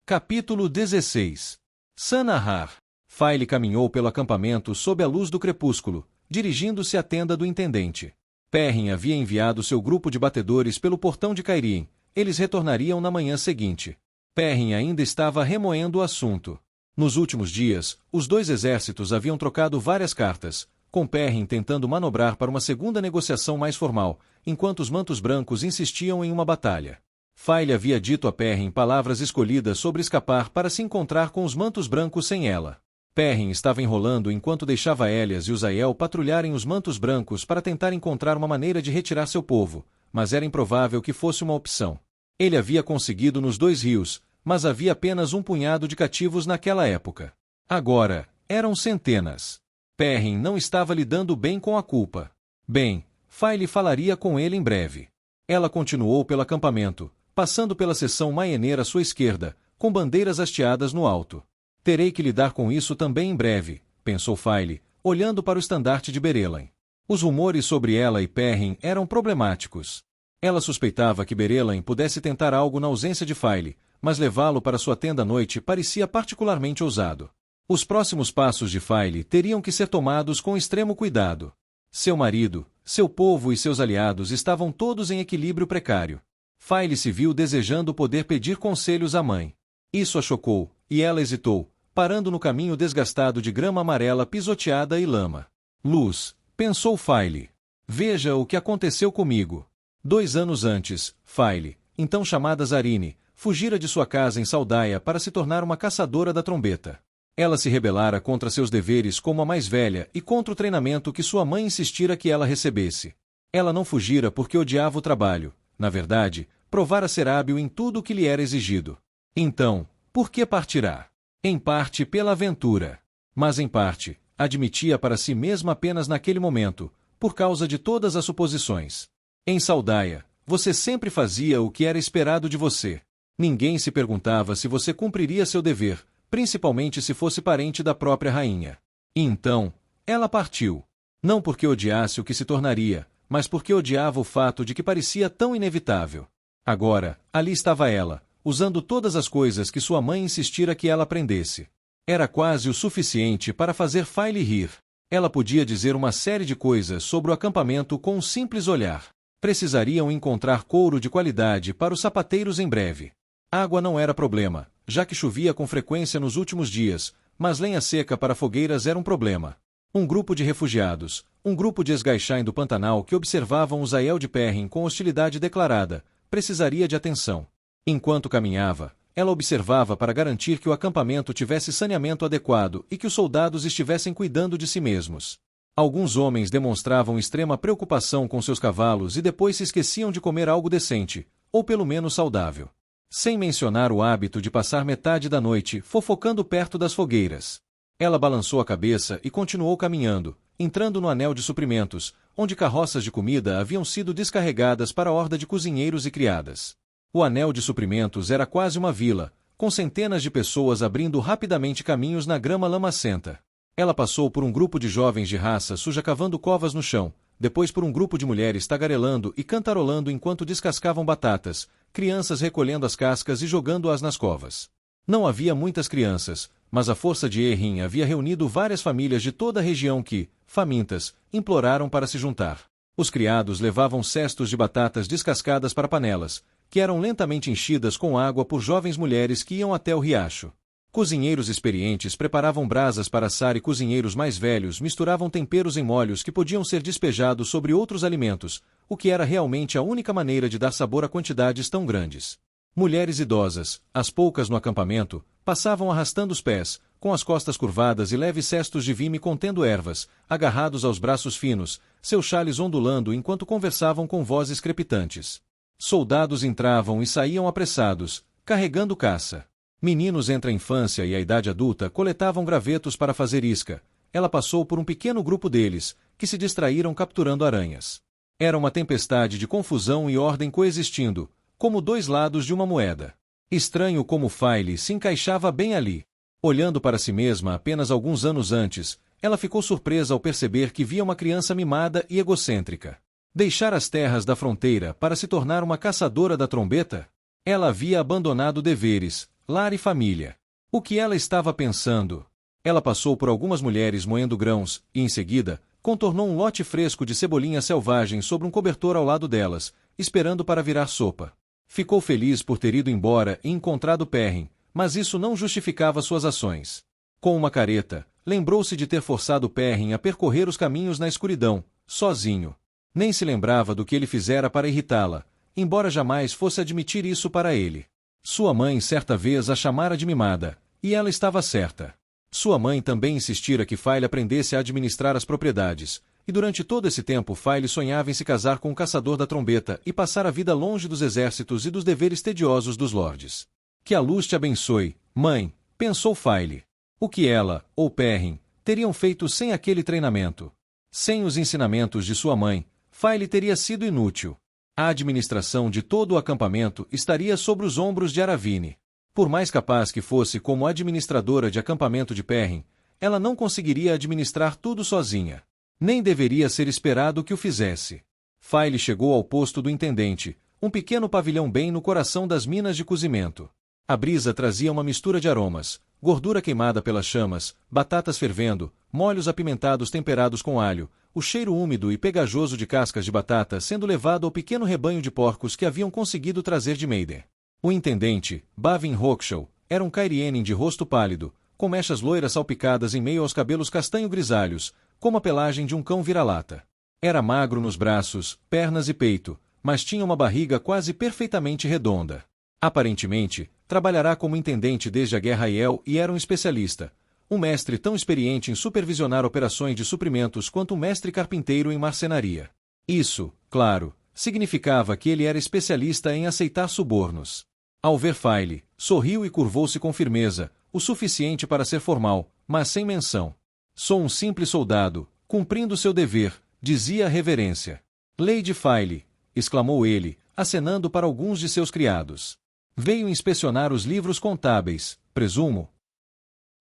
Capítulo 16. Sanahar. File caminhou pelo acampamento sob a luz do crepúsculo, dirigindo-se à tenda do intendente. Perrin havia enviado seu grupo de batedores pelo portão de Cairhien. Eles retornariam na manhã seguinte. Perrin ainda estava remoendo o assunto. Nos últimos dias, os dois exércitos haviam trocado várias cartas, com Perrin tentando manobrar para uma segunda negociação mais formal, enquanto os mantos brancos insistiam em uma batalha. File havia dito a Perrin palavras escolhidas sobre escapar para se encontrar com os mantos brancos sem ela. Perrin estava enrolando enquanto deixava Elias e Uziel patrulharem os mantos brancos para tentar encontrar uma maneira de retirar seu povo, mas era improvável que fosse uma opção. Ele havia conseguido nos dois rios, mas havia apenas um punhado de cativos naquela época. Agora, eram centenas. Perrin não estava lidando bem com a culpa. Bem, File falaria com ele em breve. Ela continuou pelo acampamento, passando pela seção maieneira à sua esquerda, com bandeiras hasteadas no alto. Terei que lidar com isso também em breve, pensou File, olhando para o estandarte de Berelain. Os rumores sobre ela e Perrin eram problemáticos. Ela suspeitava que Berelain pudesse tentar algo na ausência de File, mas levá-lo para sua tenda à noite parecia particularmente ousado. Os próximos passos de File teriam que ser tomados com extremo cuidado. Seu marido, seu povo e seus aliados estavam todos em equilíbrio precário. File se viu desejando poder pedir conselhos à mãe. Isso a chocou, e ela hesitou, parando no caminho desgastado de grama amarela pisoteada e lama. Luz, pensou File. Veja o que aconteceu comigo. 2 anos antes, File, então chamada Zarine, fugira de sua casa em Saldaia para se tornar uma caçadora da trombeta. Ela se rebelara contra seus deveres como a mais velha e contra o treinamento que sua mãe insistira que ela recebesse. Ela não fugira porque odiava o trabalho. Na verdade, provara ser hábil em tudo o que lhe era exigido. Então, por que partirá? Em parte pela aventura. Mas em parte, admitia para si mesma apenas naquele momento, por causa de todas as suposições. Em Saldaia, você sempre fazia o que era esperado de você. Ninguém se perguntava se você cumpriria seu dever, principalmente se fosse parente da própria rainha. E então, ela partiu. Não porque odiasse o que se tornaria, mas porque odiava o fato de que parecia tão inevitável. Agora, ali estava ela, usando todas as coisas que sua mãe insistira que ela aprendesse. Era quase o suficiente para fazer File rir. Ela podia dizer uma série de coisas sobre o acampamento com um simples olhar. Precisariam encontrar couro de qualidade para os sapateiros em breve. Água não era problema, já que chovia com frequência nos últimos dias, mas lenha seca para fogueiras era um problema. Um grupo de refugiados, um grupo de esgaixain do Pantanal que observavam Uziel de Perrin com hostilidade declarada, precisaria de atenção. Enquanto caminhava, ela observava para garantir que o acampamento tivesse saneamento adequado e que os soldados estivessem cuidando de si mesmos. Alguns homens demonstravam extrema preocupação com seus cavalos e depois se esqueciam de comer algo decente, ou pelo menos saudável. Sem mencionar o hábito de passar metade da noite fofocando perto das fogueiras. Ela balançou a cabeça e continuou caminhando, entrando no anel de suprimentos, onde carroças de comida haviam sido descarregadas para a horda de cozinheiros e criadas. O anel de suprimentos era quase uma vila, com centenas de pessoas abrindo rapidamente caminhos na grama lamacenta. Ela passou por um grupo de jovens de raça suja cavando covas no chão, depois por um grupo de mulheres tagarelando e cantarolando enquanto descascavam batatas, crianças recolhendo as cascas e jogando-as nas covas. Não havia muitas crianças, mas a força de Erin havia reunido várias famílias de toda a região que, famintas, imploraram para se juntar. Os criados levavam cestos de batatas descascadas para panelas, que eram lentamente enchidas com água por jovens mulheres que iam até o riacho. Cozinheiros experientes preparavam brasas para assar e cozinheiros mais velhos misturavam temperos em molhos que podiam ser despejados sobre outros alimentos, o que era realmente a única maneira de dar sabor a quantidades tão grandes. Mulheres idosas, as poucas no acampamento, passavam arrastando os pés, com as costas curvadas e leves cestos de vime contendo ervas, agarrados aos braços finos, seus chales ondulando enquanto conversavam com vozes crepitantes. Soldados entravam e saíam apressados, carregando caça. Meninos entre a infância e a idade adulta coletavam gravetos para fazer isca. Ela passou por um pequeno grupo deles, que se distraíram capturando aranhas. Era uma tempestade de confusão e ordem coexistindo, como dois lados de uma moeda. Estranho como File se encaixava bem ali. Olhando para si mesma apenas alguns anos antes, ela ficou surpresa ao perceber que via uma criança mimada e egocêntrica. Deixar as terras da fronteira para se tornar uma caçadora da trombeta? Ela havia abandonado deveres, lar e família. O que ela estava pensando? Ela passou por algumas mulheres moendo grãos e, em seguida, contornou um lote fresco de cebolinha selvagem sobre um cobertor ao lado delas, esperando para virar sopa. Ficou feliz por ter ido embora e encontrado Perrin, mas isso não justificava suas ações. Com uma careta, lembrou-se de ter forçado Perrin a percorrer os caminhos na escuridão, sozinho. Nem se lembrava do que ele fizera para irritá-la, embora jamais fosse admitir isso para ele. Sua mãe certa vez a chamara de mimada, e ela estava certa. Sua mãe também insistira que File aprendesse a administrar as propriedades, e durante todo esse tempo File sonhava em se casar com o caçador da trombeta e passar a vida longe dos exércitos e dos deveres tediosos dos lordes. Que a luz te abençoe, mãe, pensou File. O que ela, ou Perrin, teriam feito sem aquele treinamento? Sem os ensinamentos de sua mãe, File teria sido inútil. A administração de todo o acampamento estaria sobre os ombros de Aravine. Por mais capaz que fosse como administradora de acampamento de Perrin, ela não conseguiria administrar tudo sozinha. Nem deveria ser esperado que o fizesse. File chegou ao posto do intendente, um pequeno pavilhão bem no coração das minas de cozimento. A brisa trazia uma mistura de aromas, gordura queimada pelas chamas, batatas fervendo, molhos apimentados temperados com alho, o cheiro úmido e pegajoso de cascas de batata sendo levado ao pequeno rebanho de porcos que haviam conseguido trazer de Meiden. O intendente, Bavin Rockshall, era um Cairienin de rosto pálido, com mechas loiras salpicadas em meio aos cabelos castanho-grisalhos, como a pelagem de um cão vira-lata. Era magro nos braços, pernas e peito, mas tinha uma barriga quase perfeitamente redonda. Aparentemente, trabalhará como intendente desde a Guerra Aiel e era um especialista, um mestre tão experiente em supervisionar operações de suprimentos quanto um mestre carpinteiro em marcenaria. Isso, claro, significava que ele era especialista em aceitar subornos. Ao ver File, sorriu e curvou-se com firmeza, o suficiente para ser formal, mas sem menção. Sou um simples soldado, cumprindo seu dever, dizia a reverência. Lady File, exclamou ele, acenando para alguns de seus criados. Veio inspecionar os livros contábeis, presumo?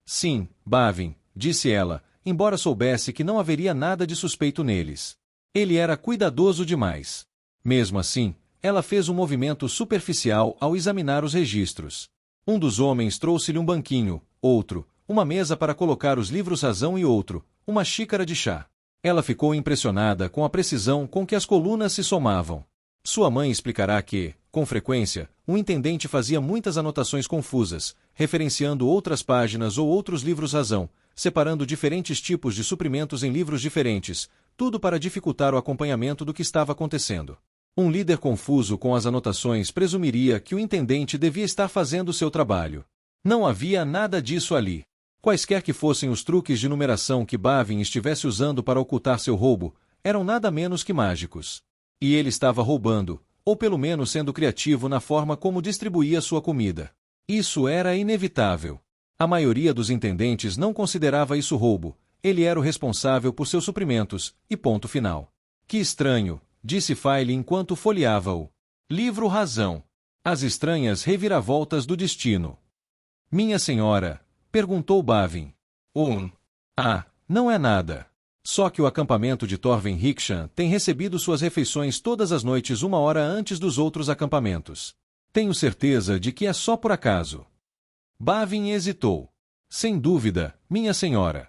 Sim, Bavin, disse ela, embora soubesse que não haveria nada de suspeito neles. Ele era cuidadoso demais. Mesmo assim, ela fez um movimento superficial ao examinar os registros. Um dos homens trouxe-lhe um banquinho, outro, uma mesa para colocar os livros-razão e outro, uma xícara de chá. Ela ficou impressionada com a precisão com que as colunas se somavam. Sua mãe explicará que, com frequência, o intendente fazia muitas anotações confusas, referenciando outras páginas ou outros livros-razão, separando diferentes tipos de suprimentos em livros diferentes, tudo para dificultar o acompanhamento do que estava acontecendo. Um líder confuso com as anotações presumiria que o intendente devia estar fazendo seu trabalho. Não havia nada disso ali. Quaisquer que fossem os truques de numeração que Bavin estivesse usando para ocultar seu roubo, eram nada menos que mágicos. E ele estava roubando, ou pelo menos sendo criativo na forma como distribuía sua comida. Isso era inevitável. A maioria dos intendentes não considerava isso roubo, ele era o responsável por seus suprimentos, e ponto final. Que estranho, disse File enquanto folheava o livro Razão. As estranhas reviravoltas do destino. Minha senhora, perguntou Bavin. Não é nada. Só que o acampamento de Thorven Hickshan tem recebido suas refeições todas as noites 1 hora antes dos outros acampamentos. Tenho certeza de que é só por acaso. Bavin hesitou. Sem dúvida, minha senhora.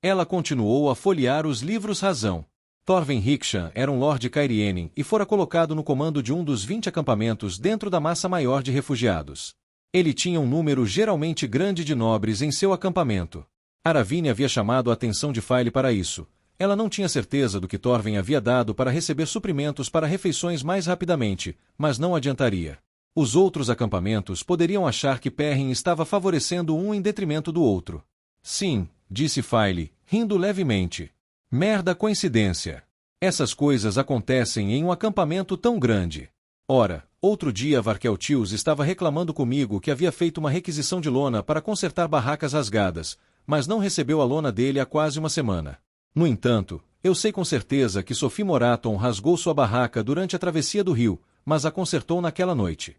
Ela continuou a folhear os livros Razão. Thorven Hickshan era um Lord Cairienin e fora colocado no comando de um dos 20 acampamentos dentro da massa maior de refugiados. Ele tinha um número geralmente grande de nobres em seu acampamento. Aravine havia chamado a atenção de File para isso. Ela não tinha certeza do que Thorven havia dado para receber suprimentos para refeições mais rapidamente, mas não adiantaria. Os outros acampamentos poderiam achar que Perrin estava favorecendo um em detrimento do outro. Sim, disse File, rindo levemente. Merda coincidência. Essas coisas acontecem em um acampamento tão grande. Ora, outro dia Varkeltius estava reclamando comigo que havia feito uma requisição de lona para consertar barracas rasgadas, mas não recebeu a lona dele há quase uma semana. No entanto, eu sei com certeza que Sophie Moraton rasgou sua barraca durante a travessia do rio, mas a consertou naquela noite.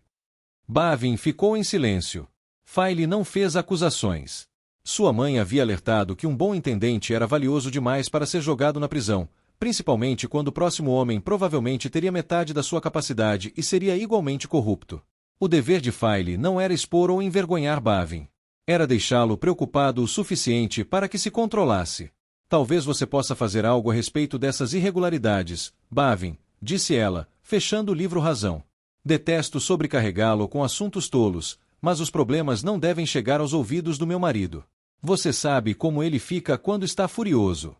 Bavin ficou em silêncio. File não fez acusações. Sua mãe havia alertado que um bom intendente era valioso demais para ser jogado na prisão, principalmente quando o próximo homem provavelmente teria metade da sua capacidade e seria igualmente corrupto. O dever de File não era expor ou envergonhar Bavin. Era deixá-lo preocupado o suficiente para que se controlasse. Talvez você possa fazer algo a respeito dessas irregularidades, Bavin, disse ela, fechando o livro Razão. Detesto sobrecarregá-lo com assuntos tolos, mas os problemas não devem chegar aos ouvidos do meu marido. Você sabe como ele fica quando está furioso.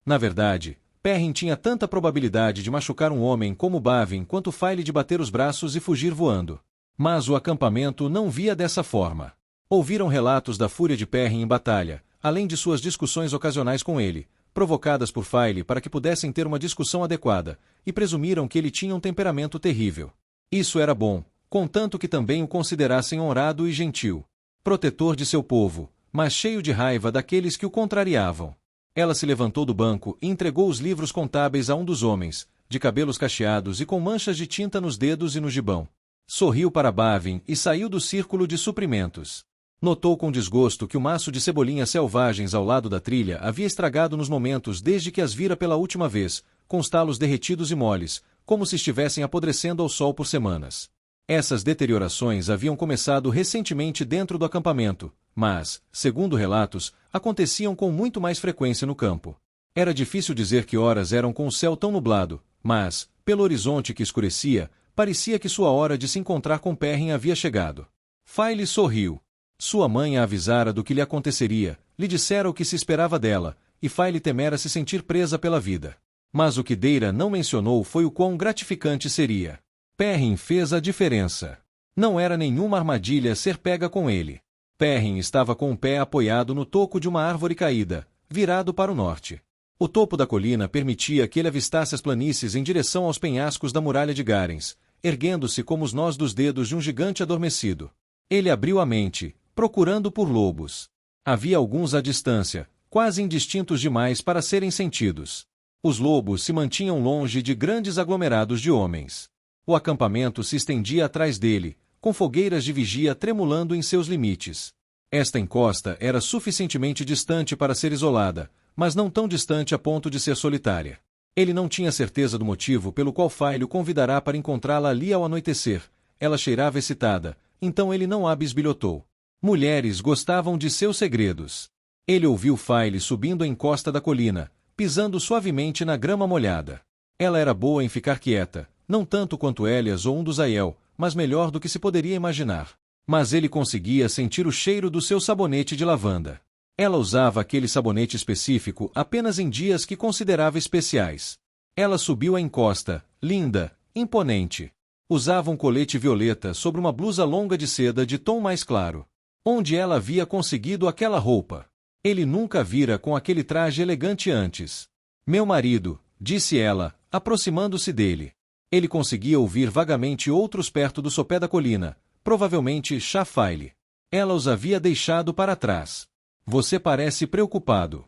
Na verdade, Perrin tinha tanta probabilidade de machucar um homem como Bavin quanto File de bater os braços e fugir voando. Mas o acampamento não via dessa forma. Ouviram relatos da fúria de Perrin em batalha, além de suas discussões ocasionais com ele, provocadas por File para que pudessem ter uma discussão adequada, e presumiram que ele tinha um temperamento terrível. Isso era bom, contanto que também o considerassem honrado e gentil, protetor de seu povo, mas cheio de raiva daqueles que o contrariavam. Ela se levantou do banco e entregou os livros contábeis a um dos homens, de cabelos cacheados e com manchas de tinta nos dedos e no gibão. Sorriu para Bavin e saiu do círculo de suprimentos. Notou com desgosto que o maço de cebolinhas selvagens ao lado da trilha havia estragado nos momentos desde que as vira pela última vez, com os talos derretidos e moles, como se estivessem apodrecendo ao sol por semanas. Essas deteriorações haviam começado recentemente dentro do acampamento, mas, segundo relatos, aconteciam com muito mais frequência no campo. Era difícil dizer que horas eram com o céu tão nublado, mas, pelo horizonte que escurecia, parecia que sua hora de se encontrar com Perrin havia chegado. File sorriu. Sua mãe a avisara do que lhe aconteceria, lhe dissera o que se esperava dela, e File temera se sentir presa pela vida. Mas o que Deira não mencionou foi o quão gratificante seria. Perrin fez a diferença. Não era nenhuma armadilha ser pega com ele. Perrin estava com o pé apoiado no toco de uma árvore caída, virado para o norte. O topo da colina permitia que ele avistasse as planícies em direção aos penhascos da muralha de Garens, erguendo-se como os nós dos dedos de um gigante adormecido. Ele abriu a mente, procurando por lobos. Havia alguns à distância, quase indistintos demais para serem sentidos. Os lobos se mantinham longe de grandes aglomerados de homens. O acampamento se estendia atrás dele, com fogueiras de vigia tremulando em seus limites. Esta encosta era suficientemente distante para ser isolada, mas não tão distante a ponto de ser solitária. Ele não tinha certeza do motivo pelo qual File o convidará para encontrá-la ali ao anoitecer. Ela cheirava excitada, então ele não a bisbilhotou. Mulheres gostavam de seus segredos. Ele ouviu File subindo a encosta da colina, pisando suavemente na grama molhada. Ela era boa em ficar quieta, não tanto quanto Elias ou um dos Aiel, mas melhor do que se poderia imaginar. Mas ele conseguia sentir o cheiro do seu sabonete de lavanda. Ela usava aquele sabonete específico apenas em dias que considerava especiais. Ela subiu a encosta, linda, imponente. Usava um colete violeta sobre uma blusa longa de seda de tom mais claro. Onde ela havia conseguido aquela roupa? Ele nunca a vira com aquele traje elegante antes. Meu marido, disse ela, aproximando-se dele. Ele conseguia ouvir vagamente outros perto do sopé da colina, provavelmente File. Ela os havia deixado para trás. Você parece preocupado.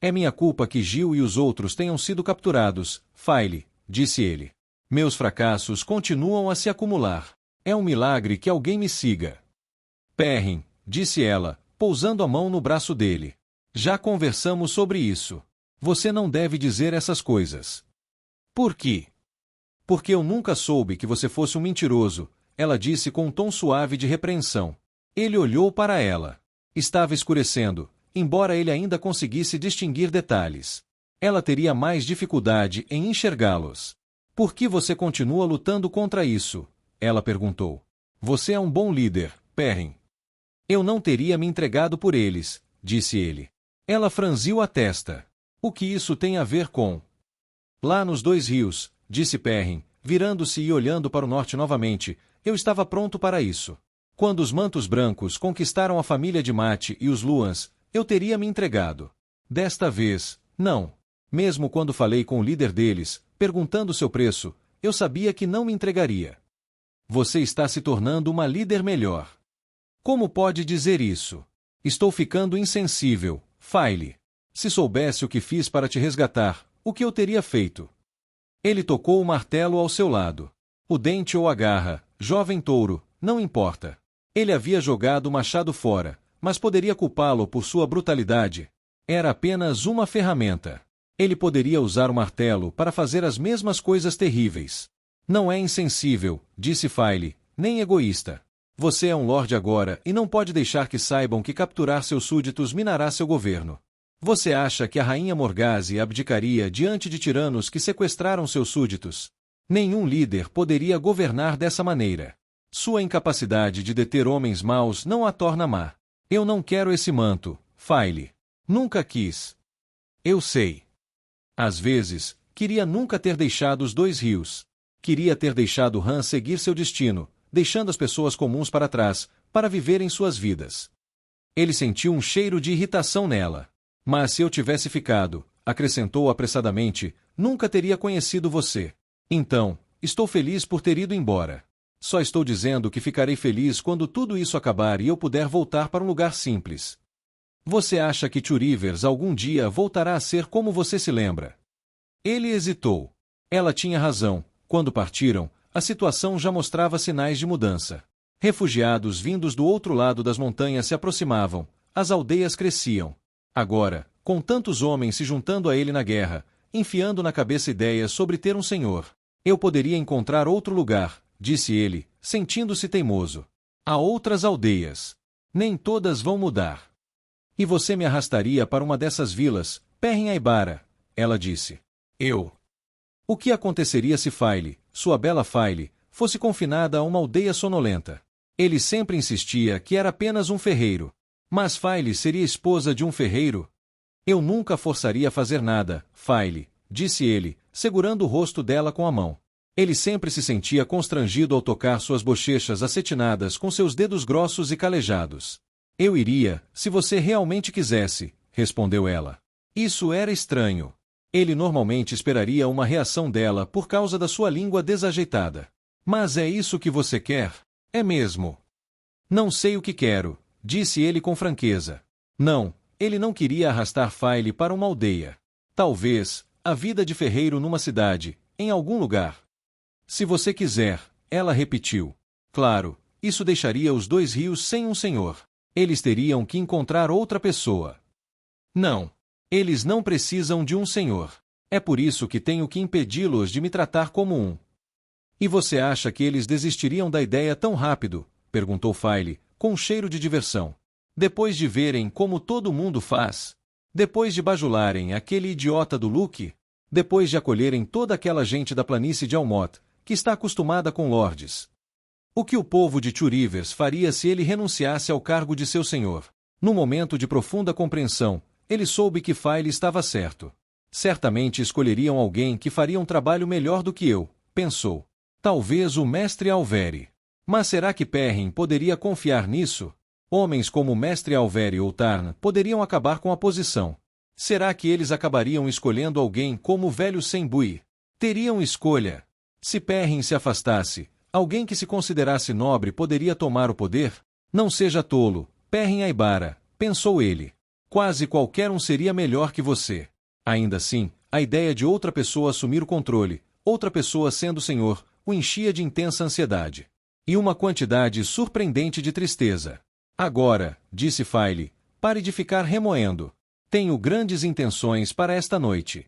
É minha culpa que Gil e os outros tenham sido capturados, File, disse ele. Meus fracassos continuam a se acumular. É um milagre que alguém me siga. Perrin, disse ela, pousando a mão no braço dele. Já conversamos sobre isso. Você não deve dizer essas coisas. Por quê? Porque eu nunca soube que você fosse um mentiroso, ela disse com um tom suave de repreensão. Ele olhou para ela. Estava escurecendo, embora ele ainda conseguisse distinguir detalhes. Ela teria mais dificuldade em enxergá-los. Por que você continua lutando contra isso? Ela perguntou. Você é um bom líder, Perrin. Eu não teria me entregado por eles, disse ele. Ela franziu a testa. O que isso tem a ver com? Lá nos dois rios, disse Perrin, virando-se e olhando para o norte novamente, eu estava pronto para isso. Quando os mantos brancos conquistaram a família de Mate e os Luans, eu teria me entregado. Desta vez, não. Mesmo quando falei com o líder deles, perguntando seu preço, eu sabia que não me entregaria. Você está se tornando uma líder melhor. Como pode dizer isso? Estou ficando insensível, File. Se soubesse o que fiz para te resgatar, o que eu teria feito? Ele tocou o martelo ao seu lado. O dente ou a garra, jovem touro, não importa. Ele havia jogado o machado fora, mas poderia culpá-lo por sua brutalidade. Era apenas uma ferramenta. Ele poderia usar o martelo para fazer as mesmas coisas terríveis. Não é insensível, disse File, nem egoísta. Você é um lorde agora e não pode deixar que saibam que capturar seus súditos minará seu governo. Você acha que a rainha Morgase abdicaria diante de tiranos que sequestraram seus súditos? Nenhum líder poderia governar dessa maneira. Sua incapacidade de deter homens maus não a torna má. Eu não quero esse manto, Faile. Nunca quis. Eu sei. Às vezes, queria nunca ter deixado os dois rios. Queria ter deixado Han seguir seu destino, deixando as pessoas comuns para trás, para viverem suas vidas. Ele sentiu um cheiro de irritação nela. Mas se eu tivesse ficado, acrescentou apressadamente, nunca teria conhecido você. Então, estou feliz por ter ido embora. Só estou dizendo que ficarei feliz quando tudo isso acabar e eu puder voltar para um lugar simples. Você acha que Two Rivers algum dia voltará a ser como você se lembra? Ele hesitou. Ela tinha razão. Quando partiram, a situação já mostrava sinais de mudança. Refugiados vindos do outro lado das montanhas se aproximavam, as aldeias cresciam. Agora, com tantos homens se juntando a ele na guerra, enfiando na cabeça ideias sobre ter um senhor, eu poderia encontrar outro lugar, disse ele, sentindo-se teimoso. Há outras aldeias. Nem todas vão mudar. E você me arrastaria para uma dessas vilas, Perrin Aybara, ela disse. Eu. O que aconteceria se Faile, sua bela Faile, fosse confinada a uma aldeia sonolenta? Ele sempre insistia que era apenas um ferreiro. Mas Faile seria esposa de um ferreiro? Eu nunca forçaria a fazer nada, Faile, disse ele, segurando o rosto dela com a mão. Ele sempre se sentia constrangido ao tocar suas bochechas acetinadas com seus dedos grossos e calejados. Eu iria, se você realmente quisesse, respondeu ela. Isso era estranho. Ele normalmente esperaria uma reação dela por causa da sua língua desajeitada. Mas é isso que você quer? É mesmo? Não sei o que quero, disse ele com franqueza. Não, ele não queria arrastar Faile para uma aldeia. Talvez, a vida de ferreiro numa cidade, em algum lugar. Se você quiser, ela repetiu. Claro, isso deixaria os dois rios sem um senhor. Eles teriam que encontrar outra pessoa. Não. Eles não precisam de um senhor. É por isso que tenho que impedi-los de me tratar como um. E você acha que eles desistiriam da ideia tão rápido? Perguntou Faile, com um cheiro de diversão. Depois de verem como todo mundo faz? Depois de bajularem aquele idiota do Luke? Depois de acolherem toda aquela gente da planície de Almot, que está acostumada com lordes? O que o povo de Two Rivers faria se ele renunciasse ao cargo de seu senhor? Num momento de profunda compreensão, ele soube que Faile estava certo. Certamente escolheriam alguém que faria um trabalho melhor do que eu, pensou. Talvez o mestre Alveri. Mas será que Perrin poderia confiar nisso? Homens como o mestre Alveri ou Tarn poderiam acabar com a posição. Será que eles acabariam escolhendo alguém como o velho Sembui? Teriam escolha. Se Perrin se afastasse, alguém que se considerasse nobre poderia tomar o poder? Não seja tolo, Perrin Aybara, pensou ele. Quase qualquer um seria melhor que você. Ainda assim, a ideia de outra pessoa assumir o controle, outra pessoa sendo senhor, o enchia de intensa ansiedade. E uma quantidade surpreendente de tristeza. Agora, disse Faile, pare de ficar remoendo. Tenho grandes intenções para esta noite.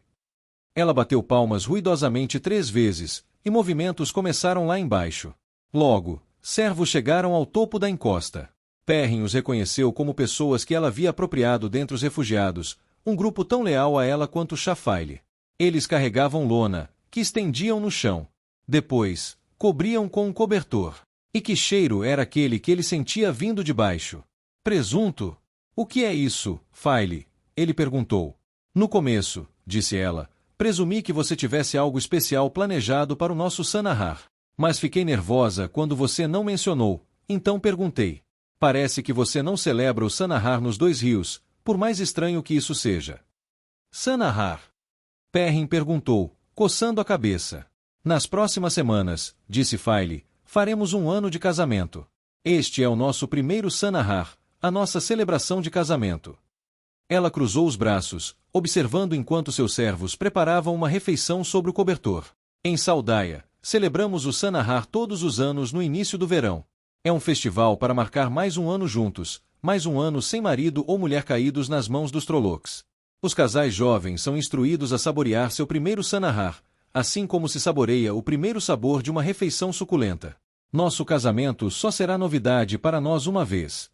Ela bateu palmas ruidosamente 3 vezes, e movimentos começaram lá embaixo. Logo, servos chegaram ao topo da encosta. Perrin os reconheceu como pessoas que ela havia apropriado dentre os refugiados, um grupo tão leal a ela quanto Shafaile. Eles carregavam lona, que estendiam no chão. Depois, cobriam com um cobertor. E que cheiro era aquele que ele sentia vindo de baixo? Presunto? O que é isso, Faile? Ele perguntou. No começo, disse ela, presumi que você tivesse algo especial planejado para o nosso Sanahar. Mas fiquei nervosa quando você não mencionou, então perguntei. Parece que você não celebra o Sanahar nos dois rios, por mais estranho que isso seja. Sanahar? Perrin perguntou, coçando a cabeça. Nas próximas semanas, disse Faile, faremos 1 ano de casamento. Este é o nosso primeiro Sanahar, a nossa celebração de casamento. Ela cruzou os braços, observando enquanto seus servos preparavam uma refeição sobre o cobertor. Em Saldaia, celebramos o Sanahar todos os anos no início do verão. É um festival para marcar mais 1 ano juntos, mais 1 ano sem marido ou mulher caídos nas mãos dos Trollocs. Os casais jovens são instruídos a saborear seu primeiro Sanahar, assim como se saboreia o primeiro sabor de uma refeição suculenta. Nosso casamento só será novidade para nós uma vez.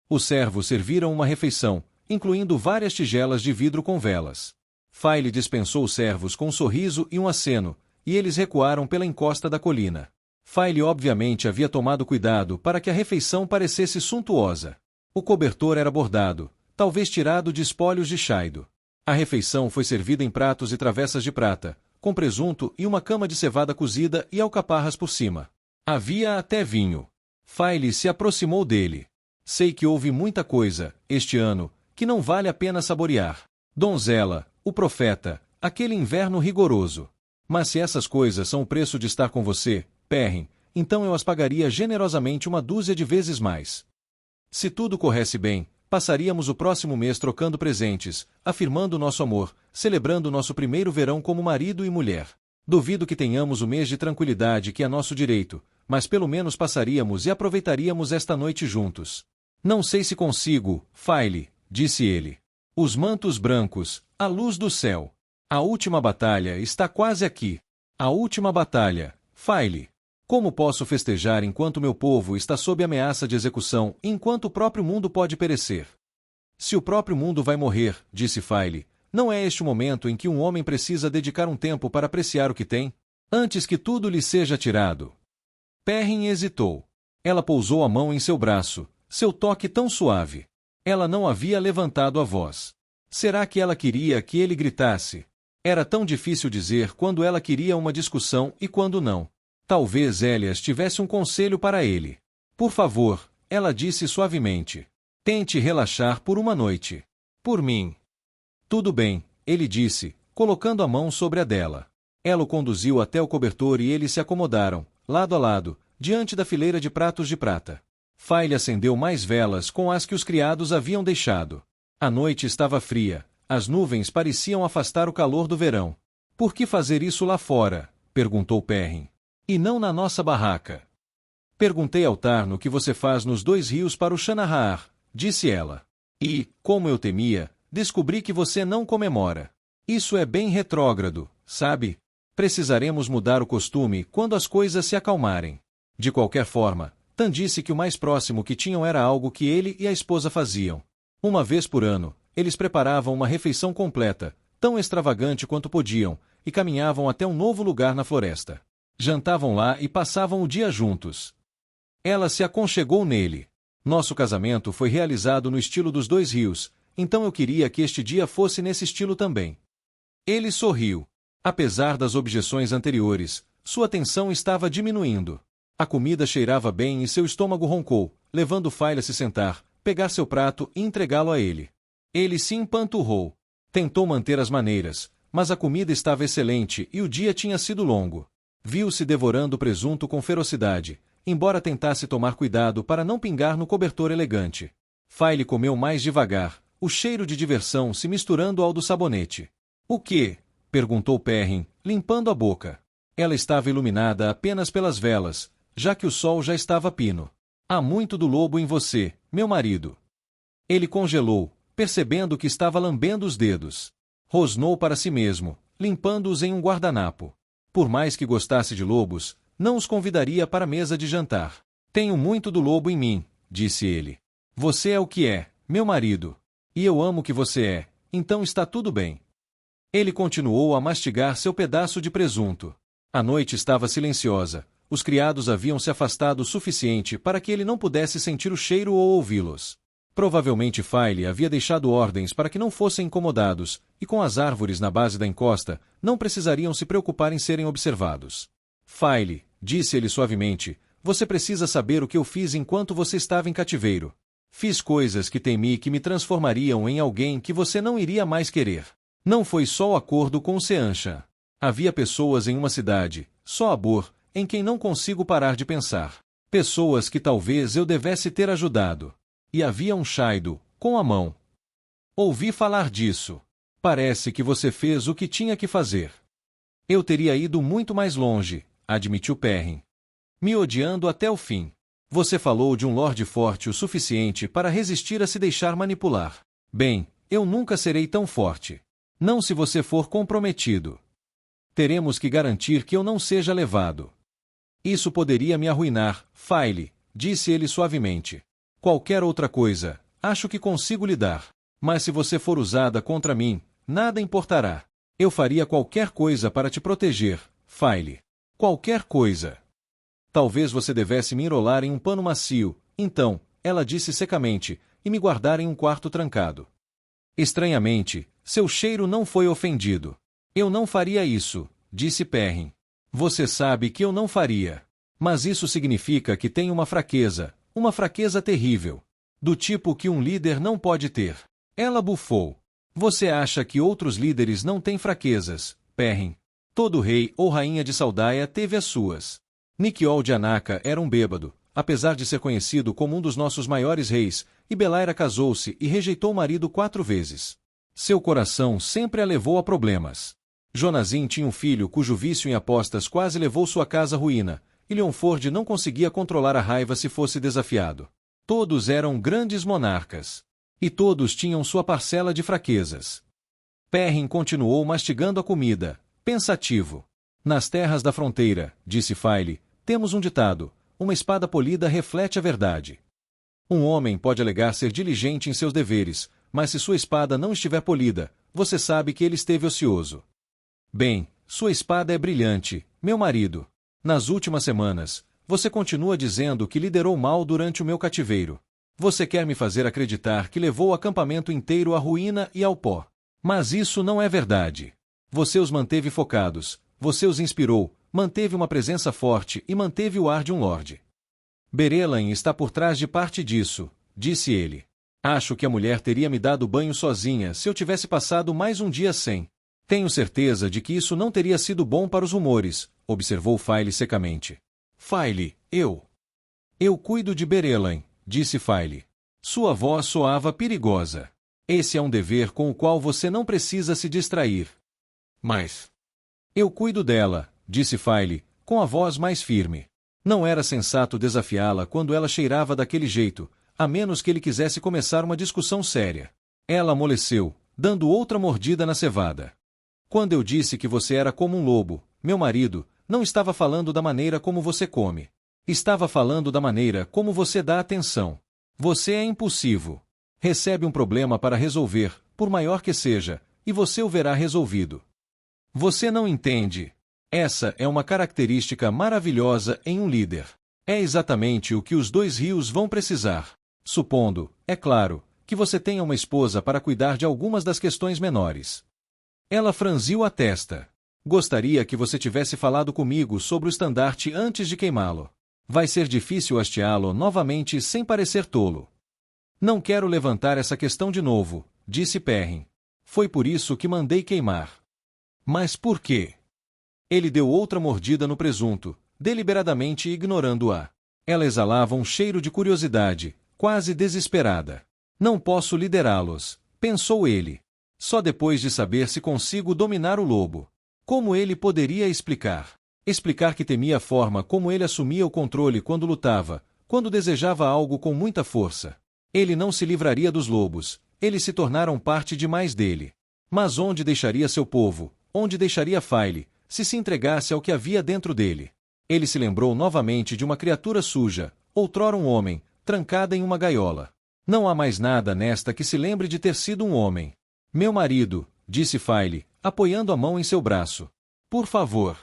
Os servos serviram uma refeição, incluindo várias tigelas de vidro com velas. File dispensou os servos com um sorriso e um aceno, e eles recuaram pela encosta da colina. File obviamente havia tomado cuidado para que a refeição parecesse suntuosa. O cobertor era bordado, talvez tirado de espólios de chaido. A refeição foi servida em pratos e travessas de prata, com presunto e uma cama de cevada cozida e alcaparras por cima. Havia até vinho. File se aproximou dele. Sei que houve muita coisa, este ano, que não vale a pena saborear. Donzela, o profeta, aquele inverno rigoroso. Mas se essas coisas são o preço de estar com você, Perrin, então eu as pagaria generosamente uma dúzia de vezes mais. Se tudo corresse bem, passaríamos o próximo mês trocando presentes, afirmando nosso amor, celebrando nosso primeiro verão como marido e mulher. Duvido que tenhamos o mês de tranquilidade que é nosso direito, mas pelo menos passaríamos e aproveitaríamos esta noite juntos. Não sei se consigo, File, disse ele. Os mantos brancos, a luz do céu. A última batalha está quase aqui. A última batalha, File. Como posso festejar enquanto meu povo está sob ameaça de execução, enquanto o próprio mundo pode perecer? Se o próprio mundo vai morrer, disse File, não é este o momento em que um homem precisa dedicar um tempo para apreciar o que tem? Antes que tudo lhe seja tirado. Perrin hesitou. Ela pousou a mão em seu braço, seu toque tão suave. Ela não havia levantado a voz. Será que ela queria que ele gritasse? Era tão difícil dizer quando ela queria uma discussão e quando não. Talvez Elias tivesse um conselho para ele. Por favor, ela disse suavemente. Tente relaxar por uma noite. Por mim. Tudo bem, ele disse, colocando a mão sobre a dela. Ela o conduziu até o cobertor e eles se acomodaram, lado a lado, diante da fileira de pratos de prata. File acendeu mais velas com as que os criados haviam deixado. A noite estava fria, as nuvens pareciam afastar o calor do verão. Por que fazer isso lá fora? Perguntou Perrin. E não na nossa barraca. Perguntei ao Tarno o que você faz nos 2 rios para o Shannahar, disse ela. E, como eu temia, descobri que você não comemora. Isso é bem retrógrado, sabe? Precisaremos mudar o costume quando as coisas se acalmarem. De qualquer forma, Tan disse que o mais próximo que tinham era algo que ele e a esposa faziam. Uma vez por ano, eles preparavam uma refeição completa, tão extravagante quanto podiam, e caminhavam até um novo lugar na floresta. Jantavam lá e passavam o dia juntos. Ela se aconchegou nele. Nosso casamento foi realizado no estilo dos 2 rios, então eu queria que este dia fosse nesse estilo também. Ele sorriu. Apesar das objeções anteriores, sua tensão estava diminuindo. A comida cheirava bem e seu estômago roncou, levando File a se sentar, pegar seu prato e entregá-lo a ele. Ele se empanturrou. Tentou manter as maneiras, mas a comida estava excelente e o dia tinha sido longo. Viu-se devorando o presunto com ferocidade, embora tentasse tomar cuidado para não pingar no cobertor elegante. File comeu mais devagar, o cheiro de diversão se misturando ao do sabonete. O quê? Perguntou Perrin, limpando a boca. Ela estava iluminada apenas pelas velas, já que o sol já estava pino. Há muito do lobo em você, meu marido. Ele congelou, percebendo que estava lambendo os dedos. Rosnou para si mesmo, limpando-os em um guardanapo. Por mais que gostasse de lobos, não os convidaria para a mesa de jantar. Tenho muito do lobo em mim, disse ele. Você é o que é, meu marido. E eu amo o que você é, então está tudo bem. Ele continuou a mastigar seu pedaço de presunto. A noite estava silenciosa. Os criados haviam se afastado o suficiente para que ele não pudesse sentir o cheiro ou ouvi-los. Provavelmente File havia deixado ordens para que não fossem incomodados, e com as árvores na base da encosta, não precisariam se preocupar em serem observados. File, disse ele suavemente, você precisa saber o que eu fiz enquanto você estava em cativeiro. Fiz coisas que temi que me transformariam em alguém que você não iria mais querer. Não foi só o acordo com o Seanchan. Havia pessoas em uma cidade, só Abor, em quem não consigo parar de pensar. Pessoas que talvez eu devesse ter ajudado. E havia um Shaido, com a mão. Ouvi falar disso. Parece que você fez o que tinha que fazer. Eu teria ido muito mais longe, admitiu Perrin. Me odiando até o fim. Você falou de um Lorde forte o suficiente para resistir a se deixar manipular. Bem, eu nunca serei tão forte. Não se você for comprometido. Teremos que garantir que eu não seja levado. Isso poderia me arruinar, File, disse ele suavemente. Qualquer outra coisa, acho que consigo lidar. Mas se você for usada contra mim, nada importará. Eu faria qualquer coisa para te proteger, File. Qualquer coisa. Talvez você devesse me enrolar em um pano macio, então, ela disse secamente, e me guardar em um quarto trancado. Estranhamente, seu cheiro não foi ofendido. Eu não faria isso, disse Perrin. Você sabe que eu não faria. Mas isso significa que tem uma fraqueza terrível. Do tipo que um líder não pode ter. Ela bufou. Você acha que outros líderes não têm fraquezas, Perrin? Todo rei ou rainha de Saldaia teve as suas. Nikiol de Anaka era um bêbado, apesar de ser conhecido como um dos nossos maiores reis, e Belaira casou-se e rejeitou o marido 4 vezes. Seu coração sempre a levou a problemas. Jonazin tinha um filho cujo vício em apostas quase levou sua casa à ruína, e Leonford não conseguia controlar a raiva se fosse desafiado. Todos eram grandes monarcas. E todos tinham sua parcela de fraquezas. Perrin continuou mastigando a comida, pensativo. Nas terras da fronteira, disse File, temos um ditado: uma espada polida reflete a verdade. Um homem pode alegar ser diligente em seus deveres, mas se sua espada não estiver polida, você sabe que ele esteve ocioso. Bem, sua espada é brilhante, meu marido. Nas últimas semanas, você continua dizendo que liderou mal durante o meu cativeiro. Você quer me fazer acreditar que levou o acampamento inteiro à ruína e ao pó. Mas isso não é verdade. Você os manteve focados, você os inspirou, manteve uma presença forte e manteve o ar de um lorde. Berelain está por trás de parte disso, disse ele. Acho que a mulher teria me dado banho sozinha se eu tivesse passado mais um dia sem. Tenho certeza de que isso não teria sido bom para os rumores, observou File secamente. File, eu cuido de Berelain, disse File. Sua voz soava perigosa. Esse é um dever com o qual você não precisa se distrair. Mas eu cuido dela, disse File, com a voz mais firme. Não era sensato desafiá-la quando ela cheirava daquele jeito, a menos que ele quisesse começar uma discussão séria. Ela amoleceu, dando outra mordida na cevada. Quando eu disse que você era como um lobo, meu marido, não estava falando da maneira como você come. Estava falando da maneira como você dá atenção. Você é impulsivo. Recebe um problema para resolver, por maior que seja, e você o verá resolvido. Você não entende. Essa é uma característica maravilhosa em um líder. É exatamente o que os 2 rios vão precisar. Supondo, é claro, que você tenha uma esposa para cuidar de algumas das questões menores. Ela franziu a testa. Gostaria que você tivesse falado comigo sobre o estandarte antes de queimá-lo. Vai ser difícil hasteá-lo novamente sem parecer tolo. Não quero levantar essa questão de novo, disse Perrin. Foi por isso que mandei queimar. Mas por quê? Ele deu outra mordida no presunto, deliberadamente ignorando-a. Ela exalava um cheiro de curiosidade, quase desesperada. Não posso liderá-los, pensou ele. Só depois de saber se consigo dominar o lobo. Como ele poderia explicar? Explicar que temia a forma como ele assumia o controle quando lutava, quando desejava algo com muita força. Ele não se livraria dos lobos, eles se tornaram parte demais dele. Mas onde deixaria seu povo, onde deixaria File, se entregasse ao que havia dentro dele? Ele se lembrou novamente de uma criatura suja, outrora um homem, trancada em uma gaiola. Não há mais nada nesta que se lembre de ter sido um homem. Meu marido, disse File, apoiando a mão em seu braço. Por favor.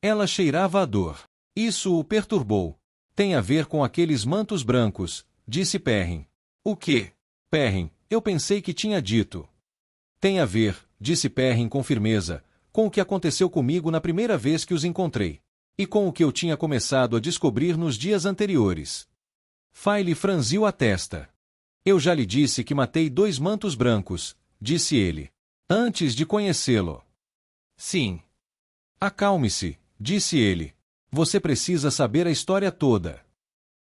Ela cheirava a dor. Isso o perturbou. Tem a ver com aqueles mantos brancos, disse Perrin. O quê? Perrin, eu pensei que tinha dito. Tem a ver, disse Perrin com firmeza, com o que aconteceu comigo na primeira vez que os encontrei. E com o que eu tinha começado a descobrir nos dias anteriores. File franziu a testa. Eu já lhe disse que matei 2 mantos brancos, disse ele. Antes de conhecê-lo. Sim. Acalme-se, disse ele. Você precisa saber a história toda.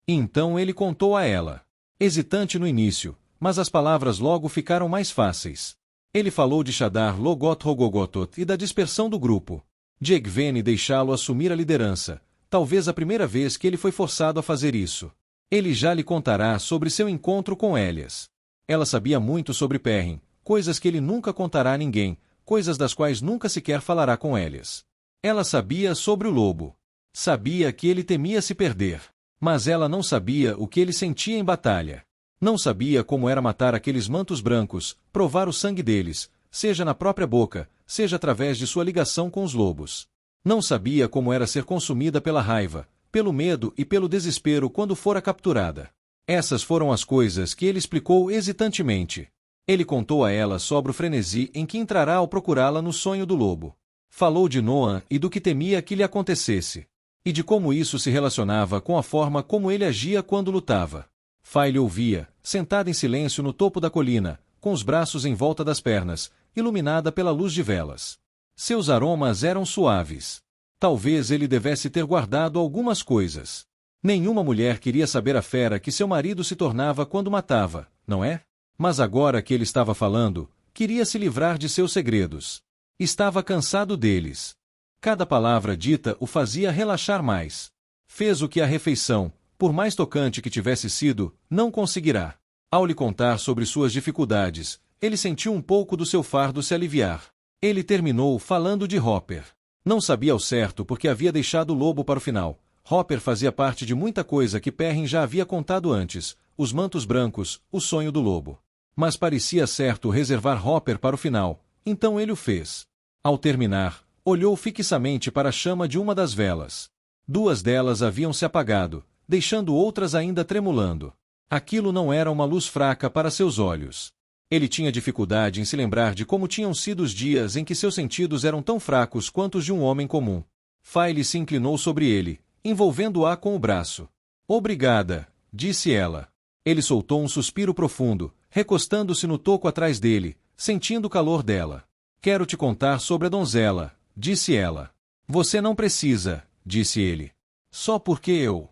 Então ele contou a ela. Hesitante no início, mas as palavras logo ficaram mais fáceis. Ele falou de Shadar Logot Rogogotot e da dispersão do grupo. De Egwene deixá-lo assumir a liderança, talvez a primeira vez que ele foi forçado a fazer isso. Ele já lhe contará sobre seu encontro com Elias. Ela sabia muito sobre Perrin, coisas que ele nunca contará a ninguém, coisas das quais nunca sequer falará com Elias. Ela sabia sobre o lobo. Sabia que ele temia se perder. Mas ela não sabia o que ele sentia em batalha. Não sabia como era matar aqueles mantos brancos, provar o sangue deles, seja na própria boca, seja através de sua ligação com os lobos. Não sabia como era ser consumida pela raiva, pelo medo e pelo desespero quando fora capturada. Essas foram as coisas que ele explicou hesitantemente. Ele contou a ela sobre o frenesi em que entrará ao procurá-la no sonho do lobo. Falou de Noah e do que temia que lhe acontecesse. E de como isso se relacionava com a forma como ele agia quando lutava. File ouvia, sentada em silêncio no topo da colina, com os braços em volta das pernas, iluminada pela luz de velas. Seus aromas eram suaves. Talvez ele devesse ter guardado algumas coisas. Nenhuma mulher queria saber a fera que seu marido se tornava quando matava, não é? Mas agora que ele estava falando, queria se livrar de seus segredos. Estava cansado deles. Cada palavra dita o fazia relaxar mais. Fez o que a refeição, por mais tocante que tivesse sido, não conseguirá. Ao lhe contar sobre suas dificuldades, ele sentiu um pouco do seu fardo se aliviar. Ele terminou falando de Hopper. Não sabia ao certo porque havia deixado o lobo para o final. Hopper fazia parte de muita coisa que Perrin já havia contado antes, os mantos brancos, o sonho do lobo. Mas parecia certo reservar Hopper para o final, então ele o fez. Ao terminar, olhou fixamente para a chama de uma das velas. 2 delas haviam se apagado, deixando outras ainda tremulando. Aquilo não era uma luz fraca para seus olhos. Ele tinha dificuldade em se lembrar de como tinham sido os dias em que seus sentidos eram tão fracos quanto os de um homem comum. File se inclinou sobre ele, envolvendo-a com o braço. Obrigada, disse ela. Ele soltou um suspiro profundo, recostando-se no toco atrás dele, sentindo o calor dela. Quero te contar sobre a donzela, disse ela. Você não precisa, disse ele. Só porque eu.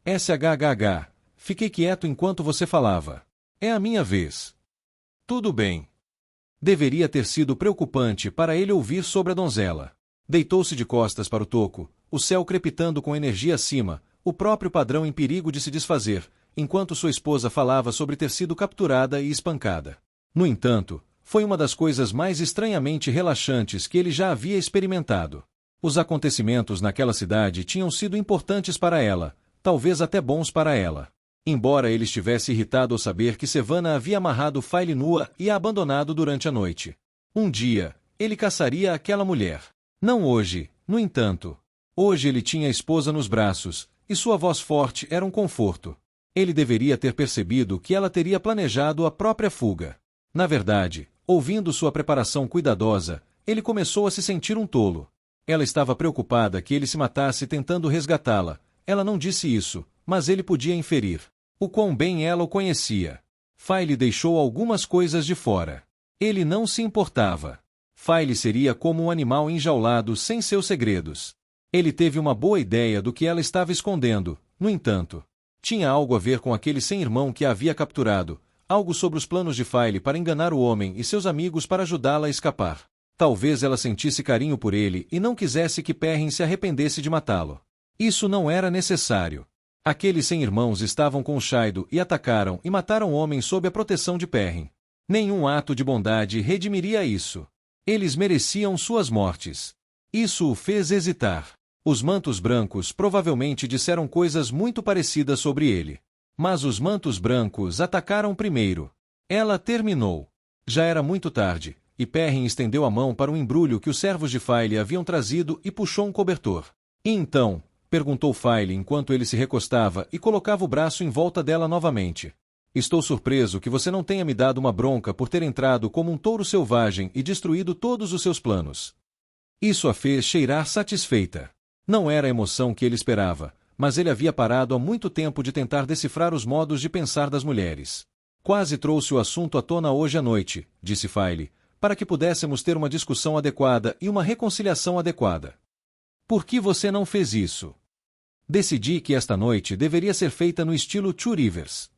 SHHH. Fiquei quieto enquanto você falava. É a minha vez. Tudo bem. Deveria ter sido preocupante para ele ouvir sobre a donzela. Deitou-se de costas para o toco, o céu crepitando com energia acima, o próprio padrão em perigo de se desfazer, enquanto sua esposa falava sobre ter sido capturada e espancada. No entanto, foi uma das coisas mais estranhamente relaxantes que ele já havia experimentado. Os acontecimentos naquela cidade tinham sido importantes para ela, talvez até bons para ela. Embora ele estivesse irritado ao saber que Sevanna havia amarrado File nua e a abandonado durante a noite. Um dia, ele caçaria aquela mulher. Não hoje, no entanto. Hoje ele tinha a esposa nos braços, e sua voz forte era um conforto. Ele deveria ter percebido que ela teria planejado a própria fuga. Na verdade, ouvindo sua preparação cuidadosa, ele começou a se sentir um tolo. Ela estava preocupada que ele se matasse tentando resgatá-la. Ela não disse isso, mas ele podia inferir. O quão bem ela o conhecia. File deixou algumas coisas de fora. Ele não se importava. File seria como um animal enjaulado sem seus segredos. Ele teve uma boa ideia do que ela estava escondendo, no entanto. Tinha algo a ver com aquele sem-irmão que a havia capturado, algo sobre os planos de File para enganar o homem e seus amigos para ajudá-la a escapar. Talvez ela sentisse carinho por ele e não quisesse que Perrin se arrependesse de matá-lo. Isso não era necessário. Aqueles 100 irmãos estavam com o Shaido e atacaram e mataram o homem sob a proteção de Perrin. Nenhum ato de bondade redimiria isso. Eles mereciam suas mortes. Isso o fez hesitar. Os mantos brancos provavelmente disseram coisas muito parecidas sobre ele. Mas os mantos brancos atacaram primeiro. Ela terminou. Já era muito tarde, e Perrin estendeu a mão para um embrulho que os servos de File haviam trazido e puxou um cobertor. E então? Perguntou File enquanto ele se recostava e colocava o braço em volta dela novamente. Estou surpreso que você não tenha me dado uma bronca por ter entrado como um touro selvagem e destruído todos os seus planos. Isso a fez cheirar satisfeita. Não era a emoção que ele esperava, mas ele havia parado há muito tempo de tentar decifrar os modos de pensar das mulheres. Quase trouxe o assunto à tona hoje à noite, disse File, para que pudéssemos ter uma discussão adequada e uma reconciliação adequada. Por que você não fez isso? Decidi que esta noite deveria ser feita no estilo Two Rivers.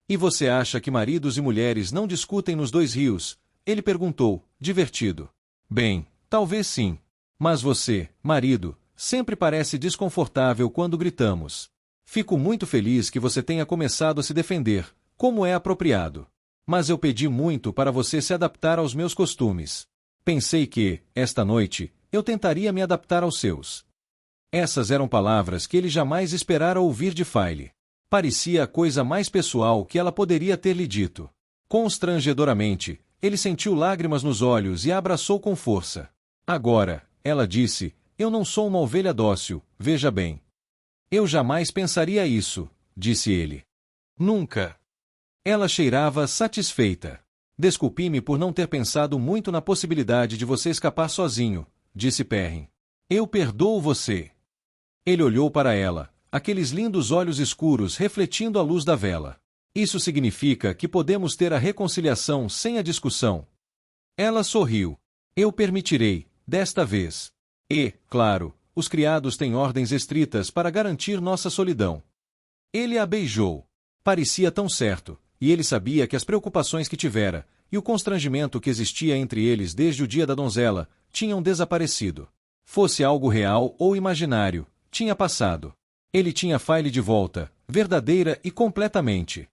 E você acha que maridos e mulheres não discutem nos 2 rios? Ele perguntou, divertido. Bem, talvez sim. Mas você, marido, sempre parece desconfortável quando gritamos. Fico muito feliz que você tenha começado a se defender, como é apropriado. Mas eu pedi muito para você se adaptar aos meus costumes. Pensei que, esta noite, eu tentaria me adaptar aos seus. Essas eram palavras que ele jamais esperara ouvir de File. Parecia a coisa mais pessoal que ela poderia ter lhe dito. Constrangedoramente, ele sentiu lágrimas nos olhos e a abraçou com força. Agora, ela disse, eu não sou uma ovelha dócil, veja bem. Eu jamais pensaria isso, disse ele. Nunca. Ela cheirava satisfeita. Desculpe-me por não ter pensado muito na possibilidade de você escapar sozinho, disse Perrin. Eu perdoo você. Ele olhou para ela, aqueles lindos olhos escuros refletindo a luz da vela. Isso significa que podemos ter a reconciliação sem a discussão. Ela sorriu. Eu permitirei, desta vez. E, claro, os criados têm ordens estritas para garantir nossa solidão. Ele a beijou. Parecia tão certo, e ele sabia que as preocupações que tivera, e o constrangimento que existia entre eles desde o dia da donzela, tinham desaparecido. Fosse algo real ou imaginário, tinha passado. Ele tinha File de volta, verdadeira e completamente.